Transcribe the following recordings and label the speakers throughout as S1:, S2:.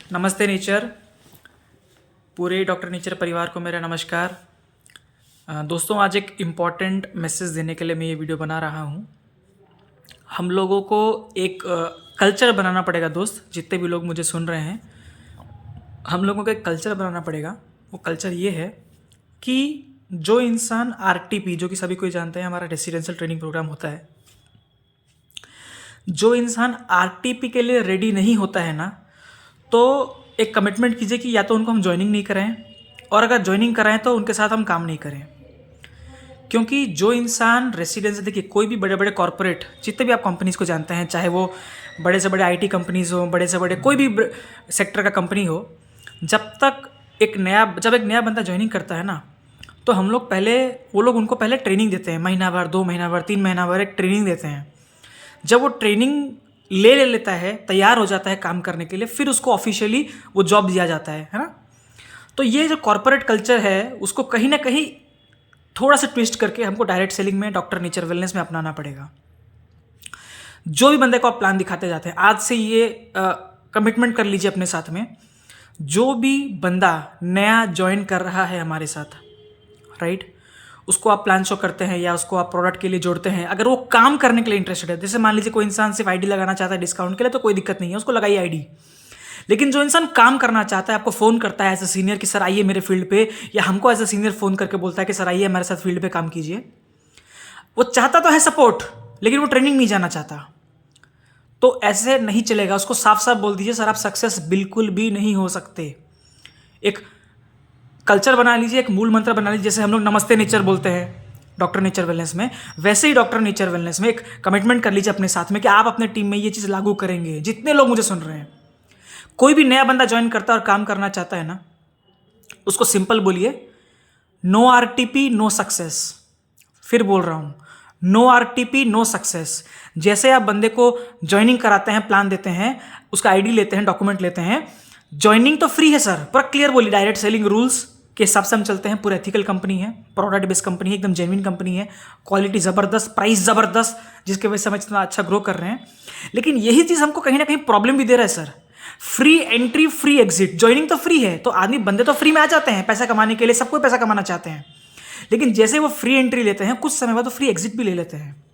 S1: नमस्ते नेचर, पूरे doctor nature परिवार को मेरा नमस्कार। दोस्तों, आज एक इम्पॉर्टेंट मैसेज देने के लिए मैं ये वीडियो बना रहा हूँ। हम लोगों को एक कल्चर बनाना पड़ेगा। दोस्त, जितने भी लोग मुझे सुन रहे हैं, हम लोगों को एक कल्चर बनाना पड़ेगा। वो कल्चर ये है कि जो इंसान आरटीपी, जो कि सभी कोई जानते हैं, हमारा रेसिडेंशियल ट्रेनिंग प्रोग्राम होता है, जो इंसान आरटीपी के लिए रेडी नहीं होता है ना, तो एक कमिटमेंट कीजिए कि या तो उनको हम ज्वाइनिंग नहीं कराएं, और अगर ज्वाइनिंग कराएं तो उनके साथ हम काम नहीं करें। क्योंकि जो इंसान रेसिडेंस, देखिए कोई भी बड़े बड़े कॉरपोरेट, जितने भी आप कंपनीज़ को जानते हैं, चाहे वो बड़े से बड़े आईटी कंपनीज़ हो, बड़े से बड़े कोई भी सेक्टर का कंपनी हो, जब एक नया बंदा ज्वाइनिंग करता है ना, तो हम लोग वो लोग उनको पहले ट्रेनिंग देते हैं। महीना भर, 2 महीना भर, 3 महीना भर एक ट्रेनिंग देते हैं। जब वो ट्रेनिंग ले लेता है, तैयार हो जाता है काम करने के लिए, फिर उसको ऑफिशियली वो जॉब दिया जाता है ना। तो ये जो कॉर्पोरेट कल्चर है, उसको कहीं ना कहीं थोड़ा सा ट्विस्ट करके हमको डायरेक्ट सेलिंग में, डॉक्टर नेचर वेलनेस में अपनाना पड़ेगा। जो भी बंदे को आप प्लान दिखाते जाते हैं, आज से ये कमिटमेंट कर लीजिए अपने साथ में, जो भी बंदा नया ज्वाइन कर रहा है हमारे साथ, राइट, उसको आप प्लान शो करते हैं या उसको आप प्रोडक्ट के लिए जोड़ते हैं, अगर वो काम करने के लिए इंटरेस्टेड है, जैसे मान लीजिए कोई इंसान सिर्फ आईडी लगाना चाहता है डिस्काउंट के लिए, तो कोई दिक्कत नहीं है, उसको लगाइए आईडी। लेकिन जो इंसान काम करना चाहता है, आपको फ़ोन करता है एज ए सीनियर कि सर आइए मेरे फील्ड पे, या हमको एज ए सीनियर फ़ोन करके बोलता है कि सर आइए हमारे साथ फील्ड पे काम कीजिए, वो चाहता तो है सपोर्ट, लेकिन वो ट्रेनिंग नहीं जाना चाहता, तो ऐसे नहीं चलेगा। उसको साफ साफ बोल दीजिए, सर आप सक्सेस बिल्कुल भी नहीं हो सकते। एक कल्चर बना लीजिए, एक मूल मंत्र बना लीजिए। जैसे हम लोग नमस्ते नेचर बोलते हैं डॉक्टर नेचर वेलनेस में, वैसे ही डॉक्टर नेचर वेलनेस में एक कमिटमेंट कर लीजिए अपने साथ में कि आप अपने टीम में ये चीज़ लागू करेंगे। जितने लोग मुझे सुन रहे हैं, कोई भी नया बंदा ज्वाइन करता है और काम करना चाहता है ना, उसको सिंपल बोलिए, नो आरटीपी नो सक्सेस। फिर बोल रहा हूं, नो आरटीपी नो सक्सेस। जैसे आप बंदे को ज्वाइनिंग कराते हैं, प्लान देते हैं, उसका आईडी लेते हैं, डॉक्यूमेंट लेते हैं, ज्वाइनिंग तो फ्री है सर, पूरा क्लियर बोलिए। डायरेक्ट सेलिंग रूल्स के हिसाब से हम चलते हैं, पूरा एथिकल कंपनी है, प्रोडक्ट बेस्ड कंपनी है, एकदम जेन्युइन कंपनी है, क्वालिटी ज़बरदस्त, प्राइस ज़बरदस्त, जिसकी वजह से हम इतना अच्छा ग्रो कर रहे हैं। लेकिन यही चीज़ हमको कहीं ना कहीं प्रॉब्लम भी दे रहा है sir. Free entry, free exit, joining तो फ्री है, तो आदमी बंदे तो फ्री में आ जाते हैं पैसा कमाने के लिए, सबको पैसा कमाना चाहते हैं, लेकिन जैसे वो फ्री एंट्री लेते हैं, कुछ समय बाद तो फ्री एग्जिट भी ले लेते हैं।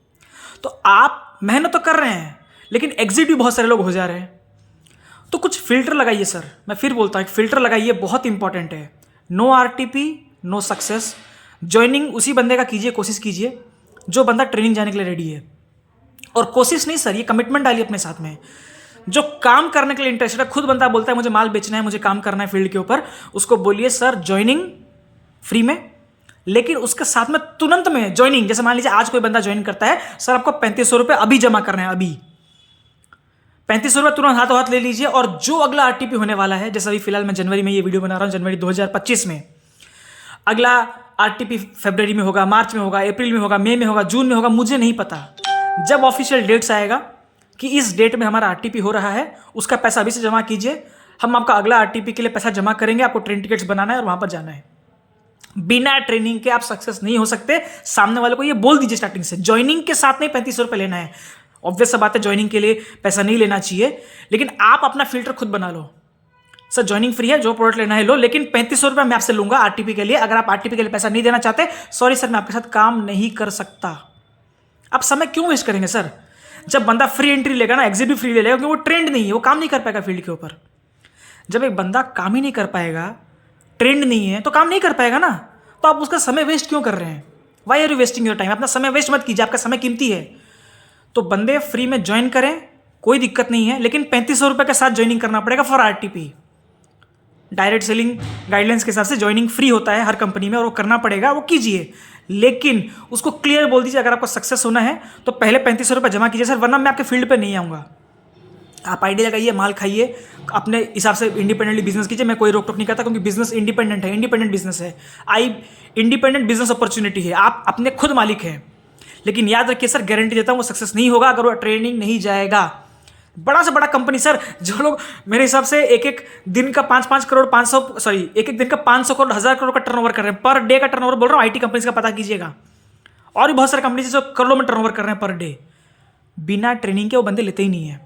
S1: तो आप मेहनत तो कर रहे हैं, लेकिन एग्जिट भी बहुत सारे लोग हो जा रहे हैं। तो कुछ फिल्टर लगाइए सर, मैं फिर बोलता हूँ, फिल्टर लगाइए, बहुत इंपॉर्टेंट है। No RTP no success. Joining उसी बंदे का कीजिए, कोशिश कीजिए जो बंदा ट्रेनिंग जाने के लिए रेडी है। और कोशिश नहीं सर, ये कमिटमेंट डालिए अपने साथ में। जो काम करने के लिए इंटरेस्टेड है, खुद बंदा बोलता है मुझे माल बेचना है, मुझे काम करना है फील्ड के ऊपर, उसको बोलिए सर ज्वाइनिंग फ्री में, लेकिन उसके साथ में तुरंत में ज्वाइनिंग। जैसे मान लीजिए आज कोई बंदा ज्वाइन करता है, सर आपको 3500 रुपये अभी जमा करना है, अभी 3500 रुपये तुरंत हाथों हाथ ले लीजिए। और जो अगला आरटीपी होने वाला है, जैसे अभी फिलहाल मैं जनवरी में ये वीडियो बना रहा हूँ, जनवरी 2025 में, अगला आरटीपी फरवरी में होगा, मार्च में होगा, अप्रैल में होगा, मई में होगा, जून में होगा, मुझे नहीं पता। जब ऑफिशियल डेट्स आएगा कि इस डेट में हमारा आरटीपी हो रहा है, उसका पैसा अभी से जमा कीजिए। हम आपका अगला आरटीपी के लिए पैसा जमा करेंगे, आपको ट्रेन टिकट्स बनाना है और वहां पर जाना है। बिना ट्रेनिंग के आप सक्सेस नहीं हो सकते। सामने वाले को ये बोल दीजिए स्टार्टिंग से, ज्वाइनिंग के साथ नहीं 3500 रुपये लेना है। ऑब्वियस सा बात है, ज्वाइनिंग के लिए पैसा नहीं लेना चाहिए, लेकिन आप अपना फिल्टर खुद बना लो। सर ज्वाइनिंग फ्री है, जो प्रोडक्ट लेना है लो, लेकिन 3500 रुपये मैं आपसे लूंगा आरटीपी के लिए। अगर आप आरटीपी के लिए पैसा नहीं देना चाहते, सॉरी सर, मैं आपके साथ काम नहीं कर सकता। आप समय क्यों वेस्ट करेंगे सर? जब बंदा फ्री एंट्री लेगा ना, एग्जिट भी फ्री ले लेगा, क्योंकि वो ट्रेंड नहीं है, वो काम नहीं कर पाएगा फील्ड के ऊपर। जब एक बंदा काम ही नहीं कर पाएगा, ट्रेंड नहीं है, तो काम नहीं कर पाएगा ना, तो आप उसका समय वेस्ट क्यों कर रहे हैं? Why are you wasting your time? अपना समय वेस्ट मत कीजिए, आपका समय कीमती है। तो बंदे फ्री में ज्वाइन करें, कोई दिक्कत नहीं है, लेकिन 3500 रुपये के साथ ज्वाइनिंग करना पड़ेगा for RTP. Direct selling guidelines के हिसाब से ज्वाइनिंग फ्री होता है हर कंपनी में, और वो करना पड़ेगा, वो कीजिए। लेकिन उसको क्लियर बोल दीजिए, अगर आपको सक्सेस होना है तो पहले 3500 रुपये जमा कीजिए सर, वरना मैं आपके फील्ड पे नहीं आऊँगा। आप आइडिया लगाइए, माल खाइए, अपने हिसाब से इंडिपेंडेंटली बिजनेस कीजिए। मैं कोई रोक टोक नहीं करता, क्योंकि बिजनेस इंडिपेंडेंट है, इंडिपेंडेंट बिजनेस है। इंडिपेंडेंट बिजनेस अपॉर्चुनिटी है, आप अपने खुद मालिक हैं। लेकिन याद रखिए सर, गारंटी देता हूँ वो सक्सेस नहीं होगा अगर वो ट्रेनिंग नहीं जाएगा। बड़ा से बड़ा कंपनी सर, जो लोग मेरे हिसाब से एक एक दिन का 5-5 करोड़, 500 सॉरी एक एक दिन का 500 करोड़, 1000 करोड़ का टर्नओवर कर रहे हैं, पर डे का टर्नओवर बोल रहा हूँ, आईटी कंपनीज का पता कीजिएगा। और भी बहुत सारे कंपनीज जो करोड़ों में टर्नओवर कर रहे हैं पर डे, बिना ट्रेनिंग के वो बंदे लेते ही नहीं है।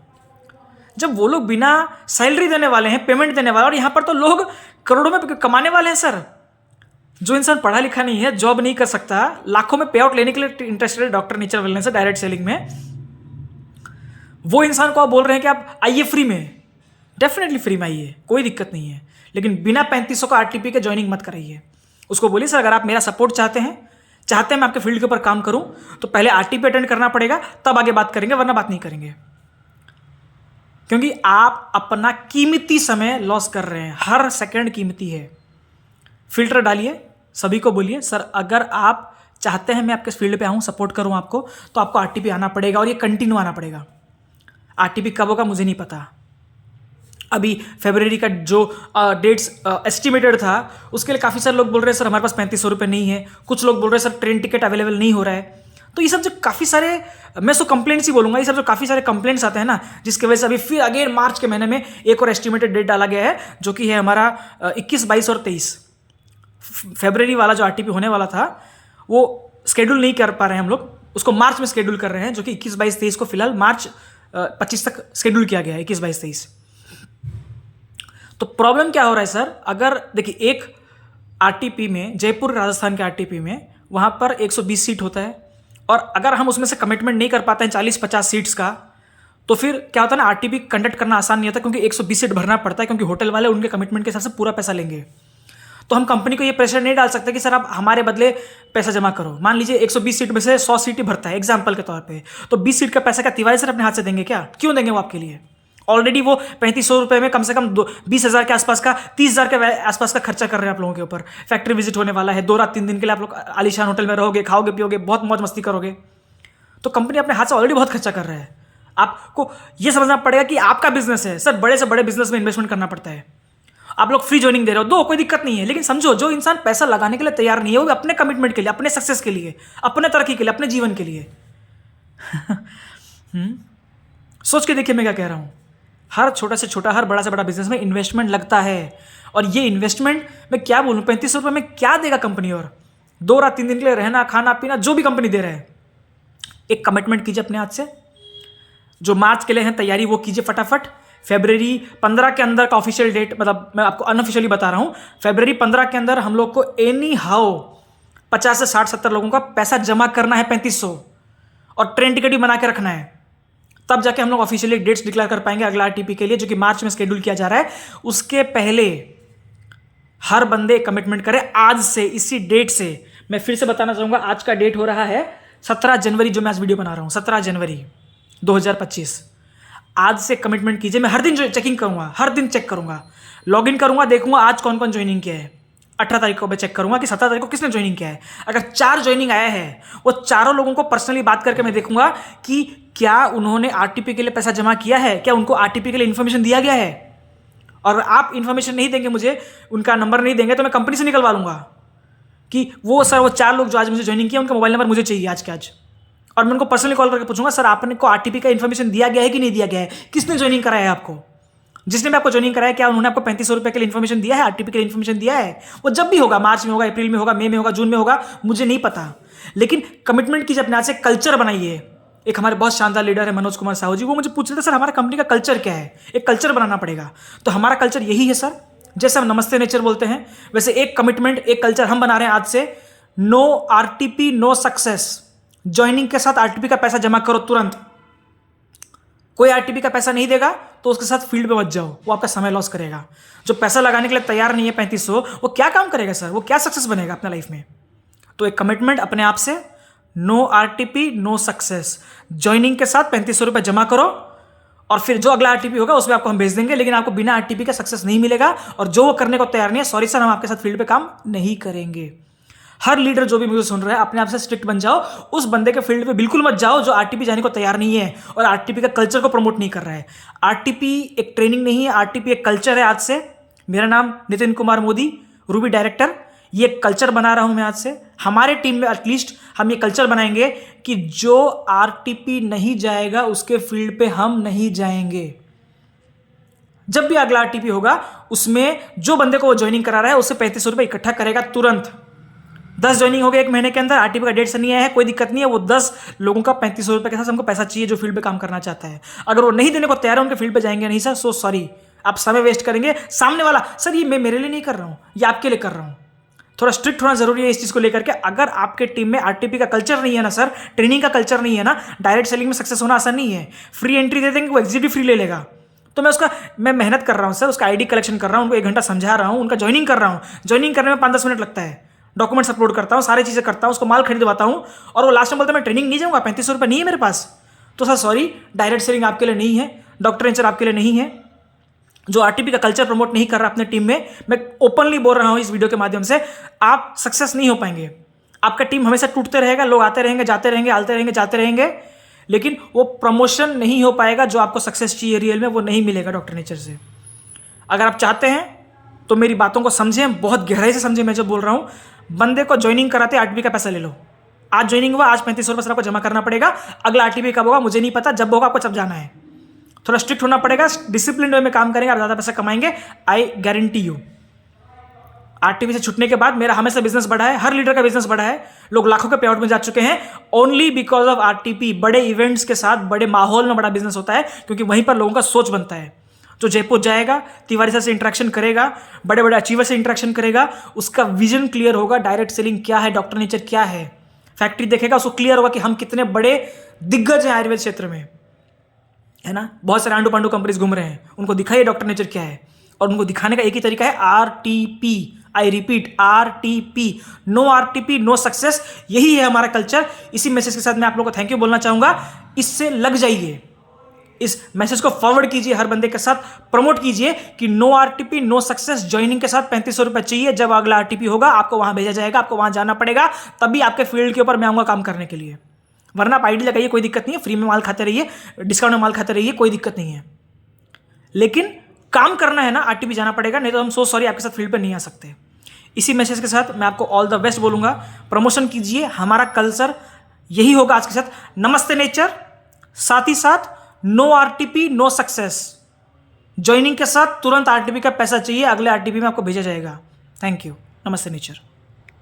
S1: जब वो लोग बिना सैलरी देने वाले हैं, पेमेंट देने वाले, और यहाँ पर तो लोग करोड़ों में कमाने वाले हैं सर। जो इंसान पढ़ा लिखा नहीं है, जॉब नहीं कर सकता, लाखों में पे आउट लेने के लिए इंटरेस्टेड है डॉक्टर नेचर वेलनेस से डायरेक्ट सेलिंग में, वो इंसान को आप बोल रहे हैं कि आप आइए फ्री में। डेफिनेटली फ्री में आइए, कोई दिक्कत नहीं है, लेकिन बिना 3500 का आरटीपी के ज्वाइनिंग मत कराइए। उसको बोलिए सर अगर आप मेरा सपोर्ट चाहते हैं मैं आपके फील्ड के ऊपर काम करूं तो पहले आरटीपी अटेंड करना पड़ेगा, तब आगे बात करेंगे, वरना बात नहीं करेंगे। क्योंकि आप अपना कीमती समय लॉस कर रहे हैं, हर सेकंड कीमती है। फिल्टर डालिए, सभी को बोलिए सर अगर आप चाहते हैं मैं आपके फील्ड पे आऊं, सपोर्ट करूं आपको, तो आपको आरटीपी आना पड़ेगा, और ये कंटिन्यू आना पड़ेगा। आरटीपी कब होगा मुझे नहीं पता। अभी फरवरी का जो डेट्स एस्टिमेटेड था उसके लिए काफ़ी सारे लोग बोल रहे हैं सर हमारे पास 3500 रुपये नहीं है, कुछ लोग बोल रहे हैं सर ट्रेन टिकट अवेलेबल नहीं हो रहा है। तो ये सब जो काफ़ी सारे, मैं सो कंप्लेंट्स ही बोलूँगा, ये सब जो काफ़ी सारे कंप्लेंट्स आते हैं ना, जिसकी वजह से अभी फिर अगेन मार्च के महीने में एक और एस्टिमेटेड डेट डाला गया है, जो कि है हमारा 21, 22 और 23। फरवरी वाला जो आरटीपी होने वाला था वो स्केड्यूल नहीं कर पा रहे हैं हम लोग, उसको मार्च में स्केड्यूल कर रहे हैं, जो कि 21, 22, 23 को फिलहाल मार्च 25 तक स्केड्यूल किया गया है, 21, 22, 23। तो प्रॉब्लम क्या हो रहा है सर, अगर देखिए एक आरटीपी में, जयपुर राजस्थान के आरटीपी में वहाँ पर 120 सीट होता है, और अगर हम उसमें से कमिटमेंट नहीं कर पाते हैं 40-50 सीट्स का, तो फिर क्या होता है ना, आरटीपी कंडक्ट करना आसान नहीं होता, क्योंकि 120 सीट भरना पड़ता है, क्योंकि होटल वाले उनके कमिटमेंट के हिसाब से पूरा पैसा लेंगे। तो हम कंपनी को ये प्रेशर नहीं डाल सकते कि सर आप हमारे बदले पैसा जमा करो। मान लीजिए 120 सीट में से 100 सीट ही भरता है एग्जाम्पल के तौर पे, तो 20 सीट का पैसा क्या तिवारी सर अपने हाथ से देंगे क्या? क्यों देंगे वो आपके लिए? ऑलरेडी वो 3500 रुपये में कम से कम 20,000 के आसपास का, 30,000 के आसपास का खर्चा कर रहे हैं आप लोगों के ऊपर। फैक्ट्री विजिट होने वाला है, 2 रात 3 दिन के लिए आप लोग आलीशान होटल में रहोगे, खाओगे पियोगे, बहुत मौज मस्ती करोगे। तो कंपनी अपने हाथ से ऑलरेडी बहुत खर्चा कर रहा है। आपको ये समझना पड़ेगा कि आपका बिजनेस है सर, बड़े से बड़े बिजनेस में इन्वेस्टमेंट करना पड़ता है। आप लोग फ्री ज्वाइनिंग दे रहे हो, दो, कोई दिक्कत नहीं है, लेकिन समझो जो इंसान पैसा लगाने के लिए तैयार नहीं है, वो अपने कमिटमेंट के लिए, अपने सक्सेस के लिए, अपने तरक्की के लिए, अपने जीवन के लिए सोच के देखिए मैं क्या कह रहा हूं। हर छोटा से छोटा, हर बड़ा से बड़ा बिजनेस में इन्वेस्टमेंट लगता है, और ये इन्वेस्टमेंट मैं क्या बोलूं, 3500 रुपये में क्या देगा कंपनी? और 2 रात 3 दिन के लिए रहना खाना पीना जो भी कंपनी दे रहा है, एक कमिटमेंट कीजिए अपने हाथ से। जो मार्च के लिए है तैयारी वो कीजिए फटाफट। फरवरी 15 के अंदर का ऑफिशियल डेट, मतलब मैं आपको अनऑफिशियली बता रहा हूं, फरवरी 15 के अंदर हम लोग को एनी हाउ 50 से 60-70 लोगों का पैसा जमा करना है 3500, और ट्रेन टिकट भी बना के रखना है। तब जाके हम लोग ऑफिशियली डेट्स डिक्लेयर कर पाएंगे अगला आरटीपी के लिए, जो कि मार्च में शेड्यूल किया जा रहा है। उसके पहले हर बंदे कमिटमेंट करे आज से, इसी डेट से। मैं फिर से बताना चाहूंगा, आज का डेट हो रहा है 17 जनवरी, जो मैं आज वीडियो बना रहा हूं, 17 जनवरी 2025। आज से कमिटमेंट कीजिए। मैं हर दिन चेकिंग करूंगा, हर दिन चेक करूंगा, लॉग इन करूंगा, देखूंगा आज कौन कौन ज्वाइनिंग किया है। 18 तारीख को मैं चेक करूंगा कि 17 तारीख को किसने ज्वाइनिंग किया है। अगर 4 ज्वाइनिंग आया है, वो चारों लोगों को पर्सनली बात करके मैं देखूंगा कि क्या उन्होंने आरटीपी के लिए पैसा जमा किया है, क्या उनको आरटीपी के लिए इन्फॉर्मेशन दिया गया है। और आप इन्फॉर्मेशन नहीं देंगे मुझे, उनका नंबर नहीं देंगे, तो मैं कंपनी से निकलवा लूंगा कि वो 4 लोग जो आज मुझे ज्वाइनिंग किया उनका मोबाइल नंबर मुझे चाहिए आज के आज। और मैं उनको पर्सनली कॉल करके पूछूंगा सर आपने को आरटीपी का इन्फॉर्मेशन दिया गया है कि नहीं दिया गया है, किसने ज्वाइनिंग कराया है आपको, जिसने भी आपको ज्वाइनिंग कराया, क्या उन्होंने आपको 3500 रुपये के लिए इन्फॉर्मेशन दिया है, आरटीपी के लिए इन्फॉर्मेशन दिया है। वो जब भी होगा, मार्च में होगा, अप्रैल में होगा, मई में होगा, जून में होगा, मुझे नहीं पता, लेकिन कमिटमेंट कीजिए अपने हाथ से, कल्चर बनाइए। एक हमारे बहुत शानदार लीडर है मनोज कुमार साहू जी, वो मुझे पूछ रहे थे सर हमारा कंपनी का कल्चर क्या है, एक कल्चर बनाना पड़ेगा। तो हमारा कल्चर यही है सर, जैसे हम नमस्ते नेचर बोलते हैं, वैसे एक कमिटमेंट, एक कल्चर हम बना रहे हैं आज से। No RTP no success. Joining के साथ आरटीपी का पैसा जमा करो तुरंत। कोई आरटीपी का पैसा नहीं देगा तो उसके साथ फील्ड पे मत जाओ, वो आपका समय लॉस करेगा। जो पैसा लगाने के लिए तैयार नहीं है 3500, वो क्या काम करेगा सर, वो क्या सक्सेस बनेगा अपने लाइफ में। तो एक कमिटमेंट अपने आप से, no RTP no success. Joining के साथ 3500 रुपये जमा करो, और फिर जो अगला आरटीपी होगा उसमें आपको हम भेज देंगे, लेकिन आपको बिना आरटीपी का सक्सेस नहीं मिलेगा। और जो वो करने को तैयार नहीं है, सॉरी सर हम आपके साथ फील्ड पे काम नहीं करेंगे। हर लीडर जो भी मुझे सुन रहा है, अपने आप से स्ट्रिक्ट बन जाओ, उस बंदे के फील्ड पे बिल्कुल मत जाओ जो आरटीपी जाने को तैयार नहीं है और आरटीपी का कल्चर को प्रमोट नहीं कर रहा है। आरटीपी एक ट्रेनिंग नहीं है, आरटीपी एक कल्चर है। आज से मेरा नाम नितिन कुमार मोदी, रूबी डायरेक्टर। ये कल्चर बना रहा हूं मैं आज से। हमारे टीम में एटलीस्ट हम ये कल्चर बनाएंगे कि जो आरटीपी नहीं जाएगा उसके फील्ड पे हम नहीं जाएंगे। जब भी अगला आरटीपी होगा उसमें जो बंदे को वो ज्वाइनिंग करा रहा है उससे 3500 रुपये इकट्ठा करेगा तुरंत। 10 ज्वाइनिंग हो गए 1 महीने के अंदर, आरटीपी का डेट से नहीं आया है, कोई दिक्कत नहीं है। वो 10 लोगों का 3500 रुपये के साथ हमको पैसा चाहिए जो फील्ड पे काम करना चाहता है। अगर वो नहीं देने को तैयार है, उनके फील्ड पे जाएंगे नहीं सर, सो सॉरी, आप समय वेस्ट करेंगे। सामने वाला सर ये मैं मेरे लिए नहीं कर रहा हूँ, ये आपके लिए कर रहा हूँ। थोड़ा स्ट्रिक्ट होना जरूरी है इस चीज़ को लेकर के। अगर आपके टीम में आरटीपी का कल्चर नहीं है ना सर, ट्रेनिंग का कल्चर नहीं है ना, डायरेक्ट सेलिंग में सक्सेस होना आसान नहीं है। फ्री एंट्री दे देंगे, वो एग्जीक्यूटिव फ्री ले लेगा। तो मैं मेहनत कर रहा हूँ सर, उसका आईडी कलेक्शन कर रहा हूँ, उनको 1 घंटा समझा रहा हूँ, उनका ज्वाइनिंग कर रहा हूँ। ज्वाइनिंग करने में 5-10 मिनट लगता है, डॉक्यूमेंट्स अपलोड करता हूँ, सारी चीज़ें करता हूँ, उसको माल खरीदवाता हूँ, और वो लास्ट में बोलता है मैं ट्रेनिंग नहीं जाऊँगा, 3500 रुपये नहीं है मेरे पास। तो सर सॉरी, डायरेक्ट सेलिंग आपके लिए नहीं है, डॉक्टर नेचर आपके लिए नहीं है। जो आरटीपी का कल्चर प्रमोट नहीं कर रहा अपने टीम में, मैं ओपनली बोल रहा हूँ इस वीडियो के माध्यम से, आप सक्सेस नहीं हो पाएंगे। आपका टीम हमेशा टूटते रहेगा, लोग आते रहेंगे, जाते रहेंगे, आते रहेंगे, जाते रहेंगे, लेकिन वो प्रमोशन नहीं हो पाएगा। जो आपको सक्सेस चाहिए रियल में, वो नहीं मिलेगा डॉक्टर नेचर से। अगर आप चाहते हैं तो मेरी बातों को समझें, बहुत गहराई से समझें मैं जो बोल रहा हूँ। बंदे को ज्वाइनिंग कराते आरटीपी का पैसा ले लो। आज ज्वाइनिंग हुआ, आज 3500 रुपये सर आपको जमा करना पड़ेगा। अगला आरटीपी कब होगा मुझे नहीं पता, जब होगा आपको तब जाना है। थोड़ा स्ट्रिक्ट होना पड़ेगा, डिसिप्लिन वे में काम करेंगे, आप ज़्यादा पैसा कमाएंगे, आई गारंटी यू। आरटीपी से छुटने के बाद मेरा हमेशा बिजनेस बढ़ा है, हर लीडर का बिजनेस बढ़ा है, लोग लाखों के पे आउट में जा चुके हैं, ओनली बिकॉज ऑफ आरटीपी। बड़े इवेंट्स के साथ बड़े माहौल में बड़ा बिजनेस होता है, क्योंकि वहीं पर लोगों का सोच बनता है। जो जयपुर जाएगा, तिवारी सर से इंटरेक्शन करेगा, बड़े बड़े अचीवर से इंटरेक्शन करेगा, उसका विजन क्लियर होगा, डायरेक्ट सेलिंग क्या है, डॉक्टर नेचर क्या है, फैक्ट्री देखेगा, उसको क्लियर होगा कि हम कितने बड़े दिग्गज हैं आयुर्वेद क्षेत्र में, है ना। बहुत सारे आंडू पांडू कंपनीज घूम रहे हैं, उनको दिखाइए डॉक्टर नेचर क्या है, और उनको दिखाने का एक ही तरीका है, RTP. I repeat, RTP, no RTP no success. यही है हमारा कल्चर। इसी मैसेज के साथ मैं आप लोगों को थैंक यू बोलना चाहूंगा। इससे लग जाइए, इस मैसेज को फॉरवर्ड कीजिए, हर बंदे के साथ प्रमोट कीजिए कि no RTP no success, joining के साथ 3500 रुपये चाहिए। जब अगला आरटीपी होगा आपको वहां भेजा जाएगा, आपको वहां जाना पड़ेगा, तभी आपके फील्ड के ऊपर मैं आऊंगा काम करने के लिए। वरना आप आईडी लगाइए, कोई दिक्कत नहीं है, फ्री में माल खाते रहिए, डिस्काउंट में माल खाते रहिए, कोई दिक्कत नहीं है। लेकिन काम करना है ना, आरटीपी जाना पड़ेगा, नहीं तो हम सो सॉरी आपके साथ फील्ड पर नहीं आ सकते। इसी मैसेज के साथ मैं आपको ऑल द बेस्ट बोलूंगा। प्रमोशन कीजिए, हमारा कल्चर यही होगा आज के साथ। नमस्ते नेचर, साथ ही साथ no RTP no success. Joining के साथ तुरंत आरटीपी का पैसा चाहिए, अगले आरटीपी में आपको भेजा जाएगा। Thank you. नमस्ते नेचर।